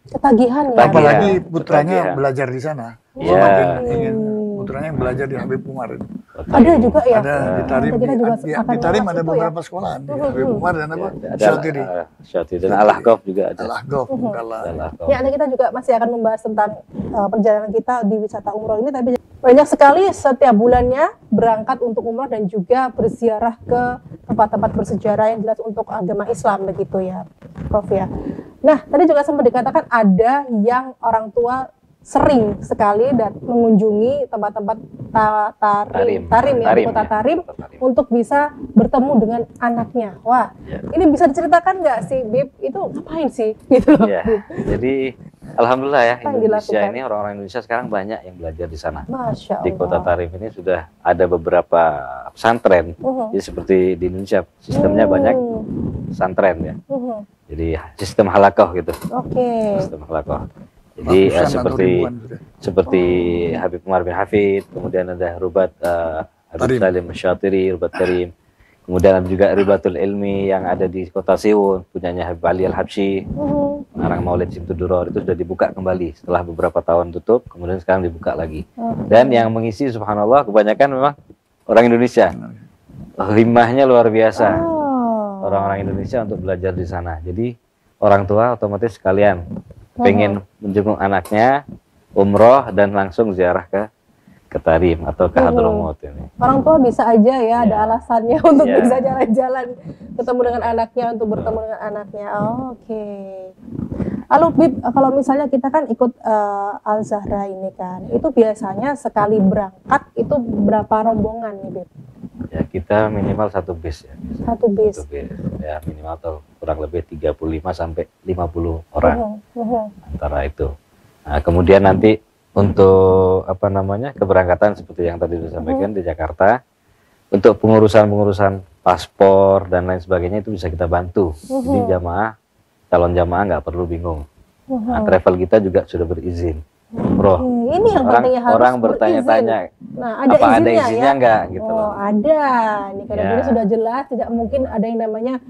Ketagihan ya. Apalagi Iya, putranya ketagihan. belajar di sana. Iya. Semakin ingin putranya yang belajar di Habib Umar. Ada juga ya. Ada di Tarim, Kita juga di akan Tarim bahas ada itu beberapa sekolahan di Habib Umar dan apa? Ada Syatiri. Syatiri dan Al-Ahqaf juga ada. Al-Ahqaf, Mukalla. Al-Ahqaf. Ya, nanti kita juga masih akan membahas tentang perjalanan kita di wisata umroh ini, tapi banyak sekali setiap bulannya berangkat untuk umroh dan juga berziarah ke tempat-tempat bersejarah yang jelas untuk agama Islam begitu ya. Prof ya. Nah, tadi juga sempat dikatakan ada yang orang tua sering sekali mengunjungi tempat-tempat tarim ya, di kota Tarim untuk bisa bertemu dengan anaknya. Wah, ini bisa diceritakan nggak sih, Bib? Itu ngapain sih? Gitu. Ya, jadi alhamdulillah ya, Indonesia ini, orang-orang Indonesia sekarang banyak yang belajar di sana. Masya Allah. Di kota Tarim ini sudah ada beberapa pesantren. Jadi seperti di Indonesia sistemnya banyak pesantren ya. Jadi sistem halakoh gitu. Sistem halakoh. Jadi seperti Habib Umar bin Hafid, kemudian ada Rubat Habib Salim Syatiri, Rubat Karim. Kemudian ada juga Ribatul Ilmi yang ada di kota Siwon, punyanya Habib Ali Al-Habsyi. Pengarang Maulid Simtuduror itu sudah dibuka kembali setelah beberapa tahun tutup, kemudian sekarang dibuka lagi. Dan yang mengisi subhanallah kebanyakan memang orang Indonesia. Himmahnya luar biasa. Orang-orang Indonesia untuk belajar di sana. Jadi orang tua otomatis sekalian pengen menjenguk anaknya, umroh dan langsung ziarah ke Tarim atau ke Hadramut ini. Orang tua bisa aja ya, ada alasannya untuk bisa jalan-jalan, ketemu dengan anaknya, untuk bertemu dengan anaknya. Oke. Lalu Bib, kalau misalnya kita kan ikut Al-Zahra ini kan, itu biasanya sekali berangkat itu berapa rombongan nih Bib? Ya kita minimal satu bis ya. Satu bis. Ya minimal atau kurang lebih 35 sampai 50 orang antara itu. Nah, kemudian nanti untuk keberangkatan seperti yang tadi disampaikan di Jakarta, untuk pengurusan paspor dan lain sebagainya itu bisa kita bantu. Jadi calon jamaah nggak perlu bingung. Nah, travel kita juga sudah berizin. Ini yang orang bertanya-tanya, nah, ada izinnya nggak gitu loh. Ada. Ini kadang ini sudah jelas, tidak mungkin ada yang namanya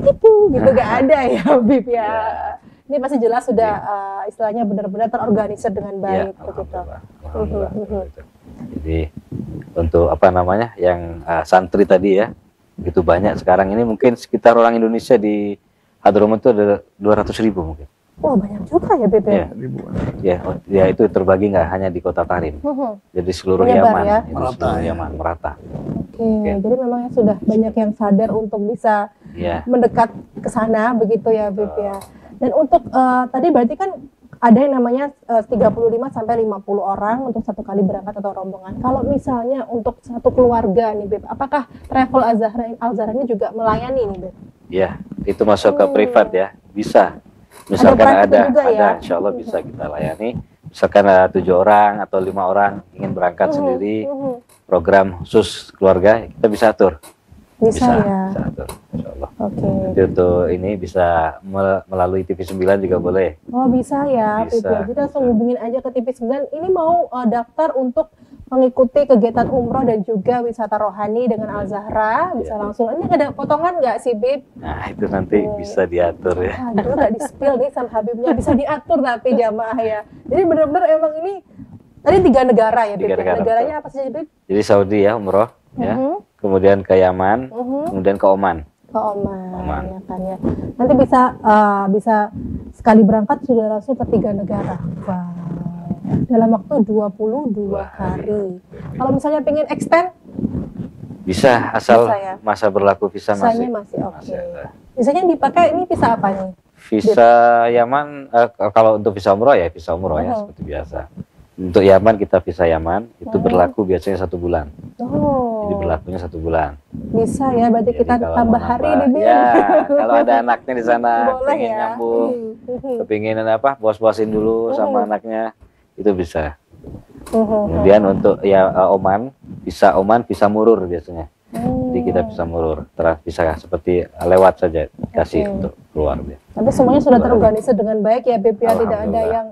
tipu gitu, nggak ada ya Bib ya. Ini pasti jelas sudah istilahnya benar-benar terorganisir dengan baik begitu. Jadi untuk yang santri tadi ya, begitu banyak sekarang ini, mungkin sekitar orang Indonesia di Hadramut itu ada 200.000 mungkin. Oh, banyak juga ya Bib ya? Ya itu terbagi nggak hanya di kota Tarim. Jadi seluruh Yaman, ya? Yaman merata. Oke, jadi memang sudah banyak yang sadar untuk bisa mendekat ke sana begitu ya Bib ya. Dan untuk tadi berarti kan ada yang namanya 35 sampai 50 orang untuk satu kali berangkat atau rombongan. Kalau misalnya untuk satu keluarga nih Bib, apakah travel Al-Zahra ini juga melayani nih Bib? Ya, itu masuk ke privat ya, bisa. Misalkan ada insya Allah bisa kita layani. Misalkan ada 7 orang atau 5 orang ingin berangkat sendiri, program khusus keluarga, kita bisa atur. Bisa atur, insya Allah. Jadi untuk ini bisa melalui TV9 juga boleh. Oh bisa ya, bisa. Kita langsung hubungin aja ke TV9. Ini mau daftar untuk mengikuti kegiatan umroh dan juga wisata rohani dengan Al-Zahra, bisa langsung. Ini ada potongan nggak sih Bib? Nah itu nanti bisa diatur ya. Aduh, nggak di-spill nih sama Habibnya, bisa diatur tapi jamaah ya. Jadi benar-benar emang ini tadi 3 negara ya Bib. Negaranya apa sih Bib? Jadi Saudi ya umroh, ya. Kemudian ke Yaman, kemudian ke Oman. Ke Oman. Ya kan ya. Nanti bisa sekali berangkat sudah langsung ke 3 negara. Wow. Dalam waktu 22 hari. Kalau misalnya pengen extend? Bisa, asal masa berlaku visa masih oke. Visanya yang dipakai ini visa apa nih? Visa Yaman, kalau untuk visa umroh ya seperti biasa. Untuk Yaman kita visa Yaman, itu berlaku biasanya 1 bulan. Jadi berlakunya 1 bulan. Bisa ya, berarti kita tambah hari nih. Ya, kalau ada anaknya di sana, pengen nyambung, kepingin puas-puasin dulu sama anaknya, itu bisa. Kemudian untuk Oman, visa murur biasanya. Jadi kita bisa murur, bisa seperti lewat saja kasih untuk keluar. Tapi semuanya sudah terorganisir dengan baik ya Bib ya, tidak ada yang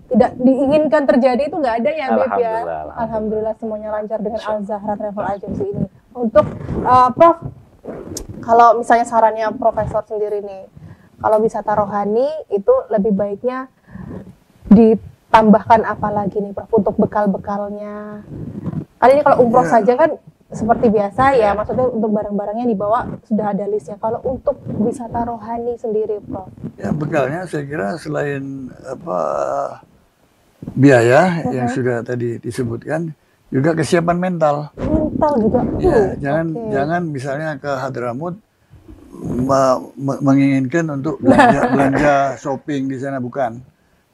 tidak diinginkan terjadi, itu nggak ada ya Bib ya. Alhamdulillah semuanya lancar dengan Al-Zahra Travel Agency ini. Untuk Prof, kalau misalnya sarannya Profesor sendiri nih, kalau wisata rohani itu lebih baiknya ditambahkan apa lagi nih Prof untuk bekal-bekalnya? Kali ini kalau umroh saja kan seperti biasa ya, maksudnya untuk barang-barangnya dibawa sudah ada listnya. Kalau untuk wisata rohani sendiri Prof? Ya bekalnya saya kira selain biaya yang sudah tadi disebutkan, juga kesiapan mental. Mental juga. Ya, jangan misalnya ke Hadramut menginginkan untuk belanja shopping di sana, bukan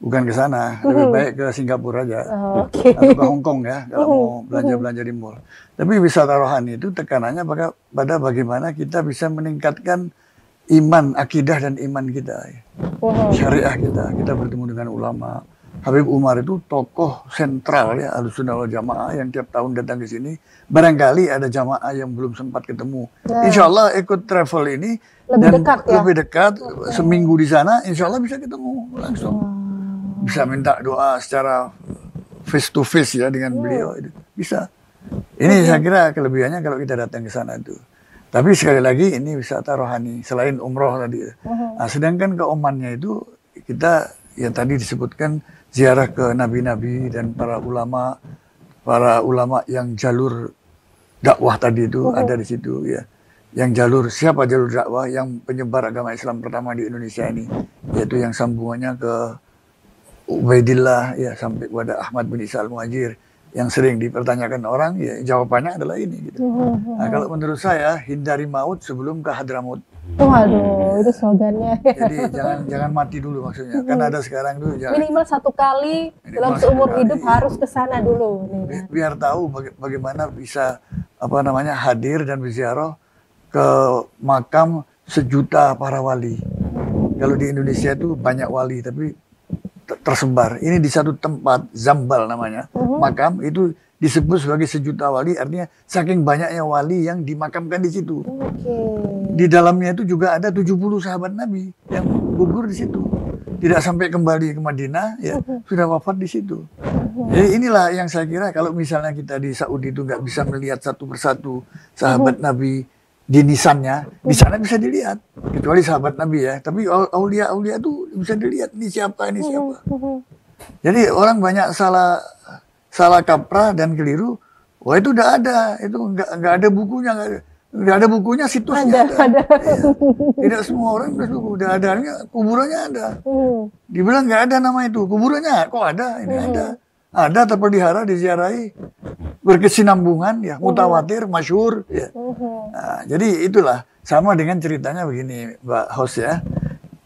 ke sana, lebih baik ke Singapura aja, atau ke Hong Kong ya kalau mau belanja di mall. Tapi wisata rohani itu tekanannya pada bagaimana kita bisa meningkatkan iman, akidah dan iman kita, syariah kita bertemu dengan ulama. Habib Umar itu tokoh sentral ya Ahlussunnah wal Jamaah yang tiap tahun datang ke sini. Barangkali ada jamaah yang belum sempat ketemu. Insya Allah ikut travel ini lebih dekat, seminggu di sana, insya Allah bisa ketemu langsung. Bisa minta doa secara face to face ya dengan beliau, itu bisa. Ini saya kira kelebihannya kalau kita datang ke sana itu. Tapi sekali lagi ini wisata rohani selain umroh tadi. Nah, sedangkan ke Omannya itu kita ya tadi disebutkan ziarah ke nabi-nabi dan para ulama yang jalur dakwah tadi itu ada di situ ya. Yang siapa jalur dakwah yang penyebar agama Islam pertama di Indonesia ini, yaitu yang sambungannya ke Ubaidillah ya sampai kepada Ahmad bin Isa al-Muhajir yang sering dipertanyakan orang, ya jawabannya adalah ini gitu. Nah, kalau menurut saya hindari maut sebelum ke Hadramut. Waduh, itu slogannya. Jadi jangan mati dulu maksudnya. Kan ada sekarang tuh minimal 1 kali dalam seumur hidup harus ke sana dulu. Biar tahu bagaimana bisa hadir dan berziarah ke makam 1 juta para wali. Kalau di Indonesia itu banyak wali tapi tersebar. Ini di satu tempat, Zambal namanya, makam itu disebut sebagai 1 juta wali, artinya saking banyaknya wali yang dimakamkan di situ. Di dalamnya itu juga ada 70 sahabat Nabi yang gugur di situ. Tidak sampai kembali ke Madinah, ya sudah wafat di situ. Jadi inilah yang saya kira kalau misalnya kita di Saudi itu nggak bisa melihat satu persatu sahabat Nabi di nisannya, di sana bisa dilihat. Kecuali sahabat Nabi ya. Tapi aulia-aulia itu bisa dilihat ini siapa. Jadi orang banyak salah kaprah dan keliru. Wah itu udah ada, itu nggak ada bukunya, nggak ada bukunya, situsnya ada. Ya. Tidak semua orang udah ada, kuburannya ada. Dibilang nggak ada nama itu, kuburannya kok ada, ini ada terpelihara, diziarahi, berkesinambungan ya, mutawatir, masyhur ya. Nah, jadi itulah sama dengan ceritanya begini, Mbak host ya.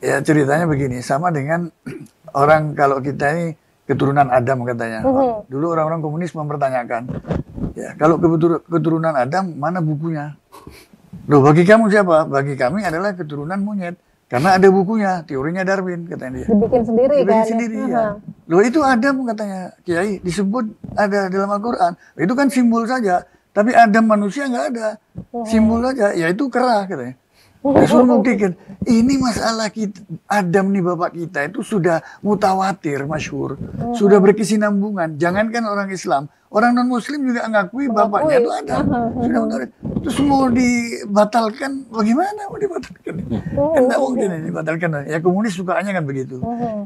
Ya ceritanya begini, sama dengan orang kalau kita ini keturunan Adam katanya. Dulu orang-orang komunis mempertanyakan, ya kalau keturunan Adam mana bukunya? Loh bagi kamu siapa? Bagi kami adalah keturunan monyet. Karena ada bukunya, teorinya Darwin katanya dia. Dibikin sendiri kan? Sendiri ya. Loh itu Adam katanya Kiai, disebut ada dalam Al-Quran. Itu kan simbol saja, tapi Adam manusia nggak ada. Simbol saja, ya itu kera katanya. Rasul membuktikan, ini masalah kita, Adam nih bapak kita itu sudah mutawatir, masyhur, sudah berkesinambungan. Jangankan orang Islam, orang non-Muslim juga ngakui bapaknya itu Adam. Sudah mutawatir. Terus mau dibatalkan, bagaimana mau dibatalkan? Kan nggak mungkin ini dibatalkan. Ya komunis sukanya kan begitu.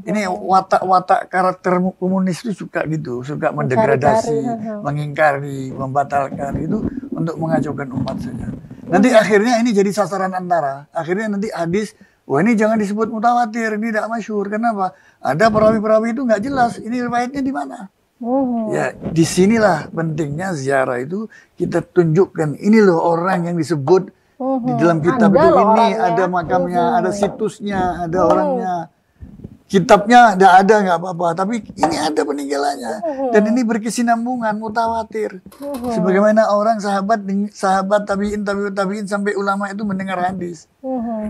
Ini watak karakter komunis itu suka gitu, suka mendegradasi, mengingkari, membatalkan itu untuk mengacaukan umat saja. Nanti akhirnya ini jadi sasaran antara. Akhirnya nanti hadis, wah ini jangan disebut mutawatir, ini tidak masyhur. Kenapa? Ada perawi-perawi itu nggak jelas. Ini riwayatnya di mana? Ya, disinilah pentingnya ziarah itu kita tunjukkan. Ini loh orang yang disebut di dalam kitab itu ini ada makamnya, ada situsnya, ada orangnya. Kitabnya ada nggak apa-apa, tapi ini ada peninggalannya dan ini berkesinambungan, mutawatir. Sebagaimana orang sahabat tabiin sampai ulama itu mendengar hadis,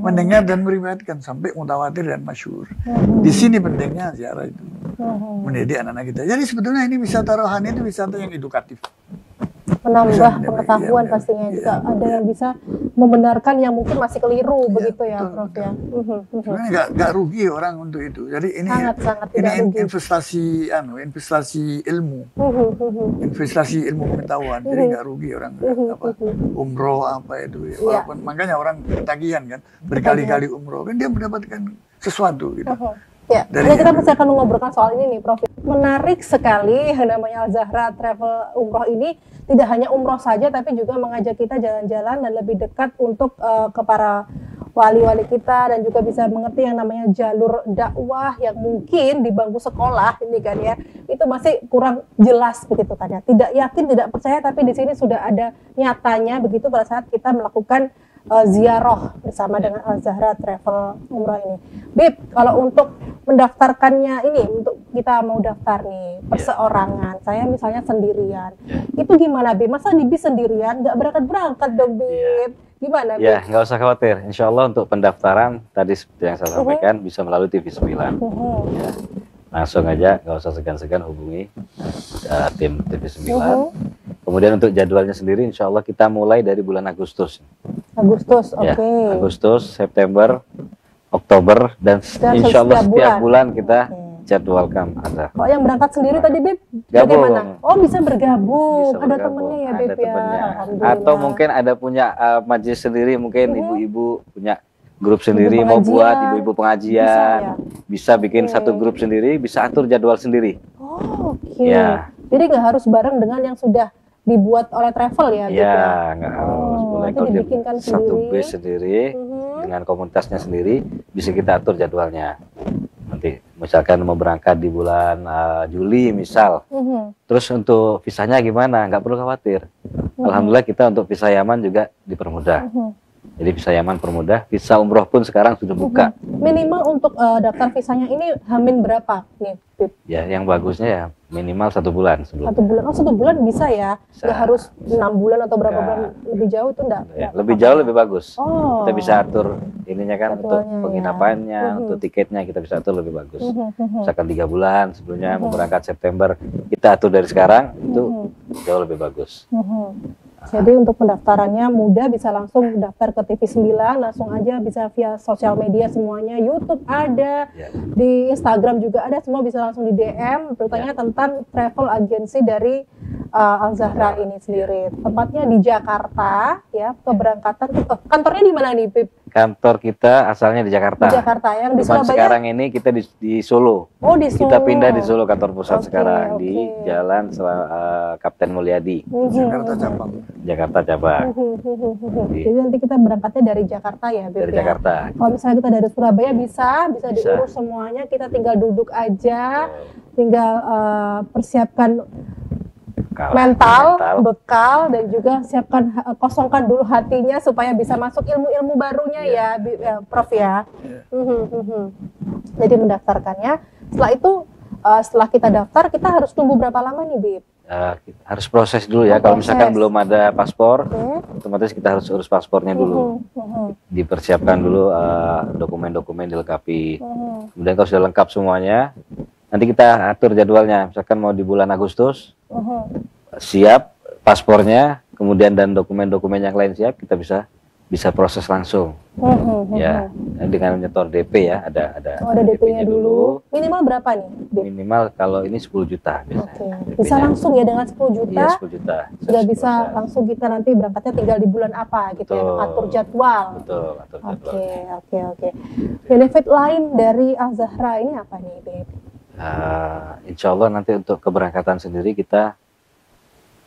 mendengar dan meriwayatkan sampai mutawatir dan masyhur. Di sini pentingnya ziarah itu, mendidik anak-anak kita. Jadi sebetulnya ini wisata rohani itu wisata yang edukatif. Menambah pengetahuan pastinya juga ada yang bisa membenarkan yang mungkin masih keliru begitu ya Prof ya. Sebenarnya nggak rugi orang untuk itu. Jadi ini investasi ilmu, investasi ilmu pengetahuan. Jadi nggak rugi orang umroh apa itu. Ya. Walaupun makanya orang ketagihan kan berkali-kali umroh kan dia mendapatkan sesuatu gitu. Ya, kita masih akan mengobrolkan soal ini nih Prof. Menarik sekali yang namanya Al-Zahra Travel Umroh ini tidak hanya umroh saja tapi juga mengajak kita jalan-jalan dan lebih dekat untuk ke para wali-wali kita dan juga bisa mengerti yang namanya jalur dakwah yang mungkin di bangku sekolah ini kan ya itu masih kurang jelas begitu kan ya. Tidak yakin, tidak percaya tapi di sini sudah ada nyatanya begitu pada saat kita melakukan ziarah bersama dengan Al-Zahra Travel Umroh ini. Bib, kalau untuk mendaftarkannya ini, untuk kita mau daftar nih perseorangan, saya misalnya sendirian, itu gimana Bib? Masa di bis sendirian, nggak berangkat dong Bib? Gimana Bib? Ya, nggak usah khawatir. Insya Allah untuk pendaftaran tadi seperti yang saya sampaikan bisa melalui TV 9. Ya. Langsung aja, nggak usah segan-segan hubungi tim TV 9. Kemudian untuk jadwalnya sendiri, insya Allah kita mulai dari bulan Agustus. Agustus, oke. Ya, Agustus, September, Oktober, dan insya Allah setiap bulan kita jadwalkan ada. Kalau yang berangkat sendiri tadi Beb, Gabung. bagaimana? Oh bisa bergabung, Bisa ada bergabung. temennya ya Ada Beb ya. temennya. Alhamdulillah. Atau mungkin ada punya majelis sendiri, mungkin ibu-ibu punya grup sendiri Ibu mau buat pengajian. ibu-ibu pengajian, bisa bikin Oke. satu grup sendiri, bisa atur jadwal sendiri. Oh, oke. Ya. Jadi nggak harus bareng dengan yang sudah dibuat oleh travel ya Beb ya. Ya, nggak harus. Boleh nanti kalau dia dibikinkan satu sendiri. base sendiri dengan komunitasnya sendiri, bisa kita atur jadwalnya. Nanti misalkan mau berangkat di bulan Juli misal, terus untuk visanya gimana? Nggak perlu khawatir. Alhamdulillah kita untuk visa Yaman juga dipermudah. Jadi visa Yaman permudah, visa umroh pun sekarang sudah buka. Minimal untuk daftar visanya ini hamin berapa nih Beb? Ya, yang bagusnya ya minimal 1 bulan sebelum. 1 bulan, oh 1 bulan bisa ya? Bisa. Nggak harus 6 bulan atau berapa Nggak. bulan lebih jauh itu enggak? Ya, lebih jauh lebih bagus. Oh. Kita bisa atur ininya kan untuk Jadwalnya ya. penginapannya, untuk tiketnya kita bisa atur lebih bagus. Misalkan 3 bulan sebelumnya mau berangkat September, kita atur dari sekarang itu jauh lebih bagus. Jadi untuk pendaftarannya mudah, bisa langsung daftar ke TV 9, langsung aja bisa via sosial media semuanya, YouTube ada, di Instagram juga ada, semua bisa langsung di DM, bertanya tentang travel agency dari Al-Zahra ini sendiri. Tempatnya di Jakarta, ya, keberangkatan, kantornya di mana nih, Pip? Kantor kita asalnya di Jakarta. Di Jakarta, yang di Cuman Surabaya? sekarang ini kita di Solo. Oh, di Solo. Kita pindah di Solo kantor pusat Oke, sekarang oke. di Jalan Kapten Mulyadi, Jakarta cabang. Jakarta cabang. Jadi nanti kita berangkatnya dari Jakarta ya, Beb, Dari ya? Jakarta. Kalau misalnya kita dari Surabaya bisa Bisa. diurus semuanya, kita tinggal duduk aja, tinggal persiapkan mental, bekal, dan juga siapkan, kosongkan dulu hatinya supaya bisa masuk ilmu-ilmu barunya ya, Prof ya. Jadi mendaftarkannya. Setelah itu, setelah kita daftar, kita harus tunggu berapa lama nih, Bib? Harus proses dulu ya. Kalau misalkan belum ada paspor, otomatis kita harus urus paspornya dulu. Dipersiapkan dulu dokumen-dokumen dilengkapi. Kemudian kalau sudah lengkap semuanya, nanti kita atur jadwalnya. Misalkan mau di bulan Agustus, siap paspornya, kemudian dan dokumen-dokumen yang lain siap, kita bisa proses langsung. Ya, dengan menyetor DP ya, ada DP-nya dulu. Minimal berapa nih, Bib? Minimal kalau ini 10 juta biasanya. Bisa langsung ya dengan 10 juta? Iya, 10 juta. Sudah bisa langsung kita nanti berangkatnya tinggal di bulan apa gitu ya, atur jadwal. Betul, atur jadwal. Oke. Benefit lain dari Al-Zahra ini apa nih, Bib? Insya Allah nanti untuk keberangkatan sendiri kita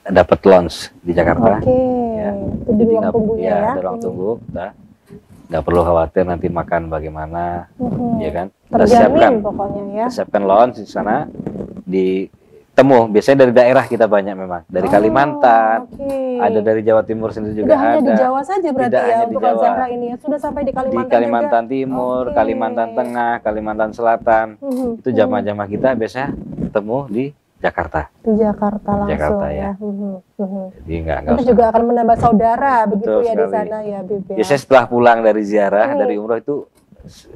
dapat lounge di Jakarta. Ya. Itu di ruang tunggunya ya? Ada ruang tunggu. Kita nggak perlu khawatir nanti makan bagaimana, ya kan? Kita Terjamin siapkan, pokoknya ya. kita siapkan lounge di sana. Di temu biasanya dari daerah kita banyak memang, dari Kalimantan, ada dari Jawa Timur sendiri juga Tidak hanya ada. di Jawa saja berarti Tidak ya hanya di untuk Jawa. Al-Zahra ini ya, sudah sampai di Di Kalimantan, Kalimantan juga. Timur, Kalimantan Tengah, Kalimantan Selatan, itu jamaah-jamaah kita biasanya ketemu di Jakarta. Di Jakarta langsung Jakarta, ya. Jadi nggak Itu usah. juga akan menambah saudara begitu Betul ya di sekali. sana ya, Bib ya. Biasanya setelah pulang dari ziarah, dari umroh itu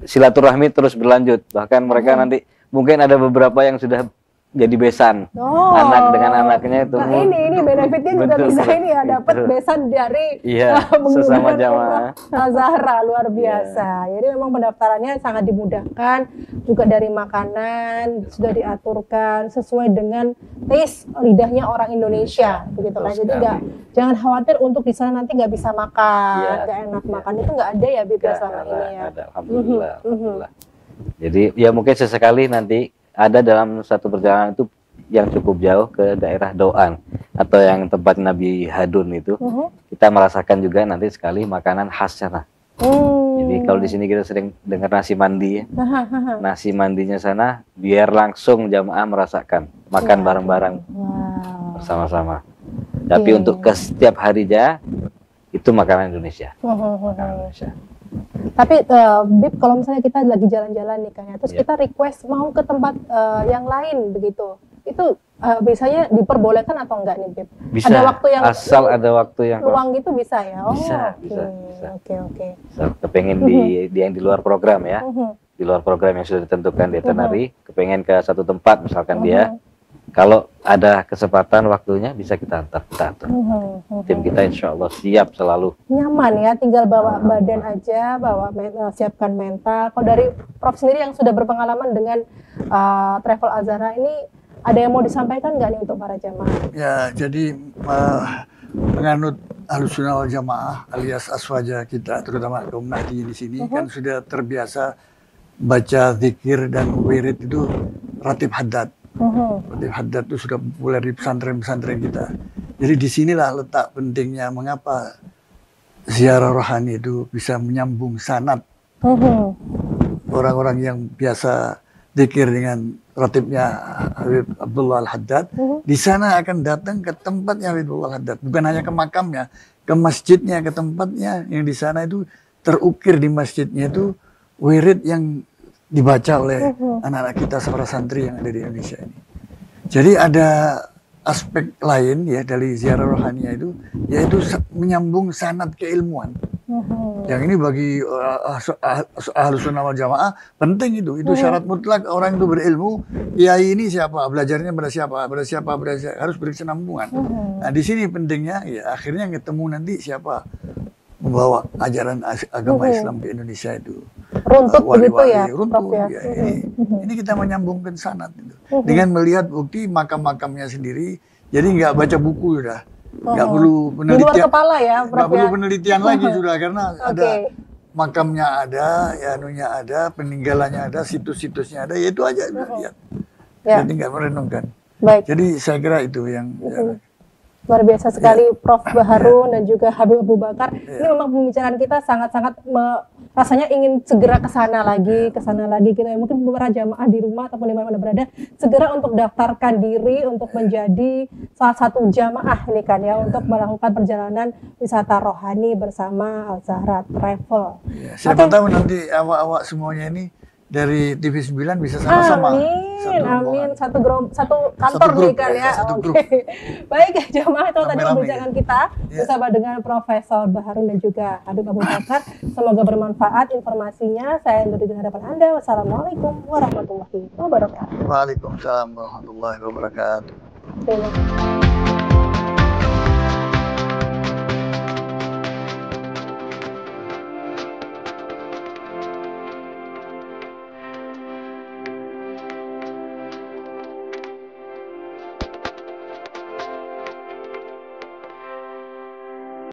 silaturahmi terus berlanjut. Bahkan mereka nanti mungkin ada beberapa yang sudah jadi besan, anak dengan anaknya itu. Nah ini benefitnya juga Betul, bisa betul. ini ya, dapat Betul. besan dari Iya, sesama menggunakan jamaah. Al-Zahra, luar biasa. Jadi memang pendaftarannya sangat dimudahkan, juga dari makanan sudah diaturkan sesuai dengan taste lidahnya orang Indonesia, begitu kan. Jadi jangan khawatir untuk di sana nanti nggak bisa makan, nggak enak makan, itu nggak ada ya, Bib, selama ini ya. Ada, alhamdulillah. Alhamdulillah. Jadi ya mungkin sesekali nanti ada dalam satu perjalanan itu yang cukup jauh ke daerah Doan atau yang tempat Nabi Hadun itu, kita merasakan juga nanti sekali makanan khas sana. Jadi kalau di sini kita sering dengar nasi mandi, ya. Nasi mandinya sana biar langsung jamaah merasakan makan bareng-bareng bersama-sama. Tapi untuk ke setiap harinya itu makanan Indonesia. Makanan Indonesia. Tapi Bib, kalau misalnya kita lagi jalan-jalan nih kan ya, terus kita request mau ke tempat yang lain begitu, itu biasanya diperbolehkan atau enggak nih Bib? Bisa, ada waktu yang asal ada waktu yang luang gitu bisa ya? Oh, bisa. Oke. Kepengen yang di luar program ya, di luar program yang sudah ditentukan di itinerary, kepengen ke satu tempat misalkan dia, kalau ada kesempatan waktunya bisa kita antar, kita atur. Tim kita insya Allah siap selalu. Nyaman ya, tinggal bawa badan aja, siapkan mental. Kalau dari Prof sendiri yang sudah berpengalaman dengan travel Azhara ini, ada yang mau disampaikan nggak nih untuk para jamaah? Ya, jadi menganut Ahlussunnah wal Jamaah alias aswaja kita, terutama kaum Nahdi di sini kan sudah terbiasa baca zikir dan wirid itu ratib haddad. Ratib haddad itu sudah populer di pesantren-pesantren kita. Jadi disinilah letak pentingnya mengapa ziarah rohani itu bisa menyambung sanad. Orang-orang yang biasa zikir dengan ratibnya Habib Abdullah Al-Haddad, di sana akan datang ke tempatnya Habibullah Al-Haddad, bukan hanya ke makamnya, ke masjidnya, ke tempatnya yang di sana itu terukir di masjidnya itu wirid yang dibaca oleh anak-anak kita para santri yang ada di Indonesia ini. Jadi ada aspek lain ya dari ziarah rohaniah itu, yaitu menyambung sanad keilmuan. Yang ini bagi Ahlussunnah wal Jamaah penting itu syarat mutlak orang itu berilmu. Kiai ini siapa, belajarnya pada siapa, harus berkesinambungan. Nah di sini pentingnya ya akhirnya ketemu nanti siapa membawa ajaran agama Islam ke Indonesia itu. Runtut begitu ya, runtut. Ya. Ini kita menyambungkan sanad itu. Dengan melihat bukti makam-makamnya sendiri, jadi nggak baca buku sudah. Nggak perlu penelitian. Di luar kepala ya, nggak perlu penelitian lagi sudah, karena ada makamnya ada, ya anunya ada, peninggalannya ada, situs-situsnya ada, ya itu aja lihat. Jadi nggak merenungkan. Baik. Jadi saya kira itu yang luar biasa sekali Prof Baharun dan juga Habib Abu Bakar. Ini memang pembicaraan kita sangat-sangat rasanya ingin segera ke sana lagi kita mungkin beberapa jamaah di rumah ataupun di mana berada segera untuk daftarkan diri untuk menjadi salah satu jamaah ini kan ya, untuk melakukan perjalanan wisata rohani bersama Al-Zahra Travel. Siapa tahu nanti awak-awak semuanya ini dari TV 9 bisa sama-sama. Amin. Satu kantor nih kan ya. Oke. Baik jamaah, itu tadi perbincangan kita bersama dengan Profesor Baharun dan juga Habib Abu Bakar. Semoga bermanfaat informasinya. Saya Nuri di hadapan Anda. Wassalamualaikum warahmatullahi wabarakatuh. Waalaikumsalam warahmatullahi wabarakatuh. Terima kasih.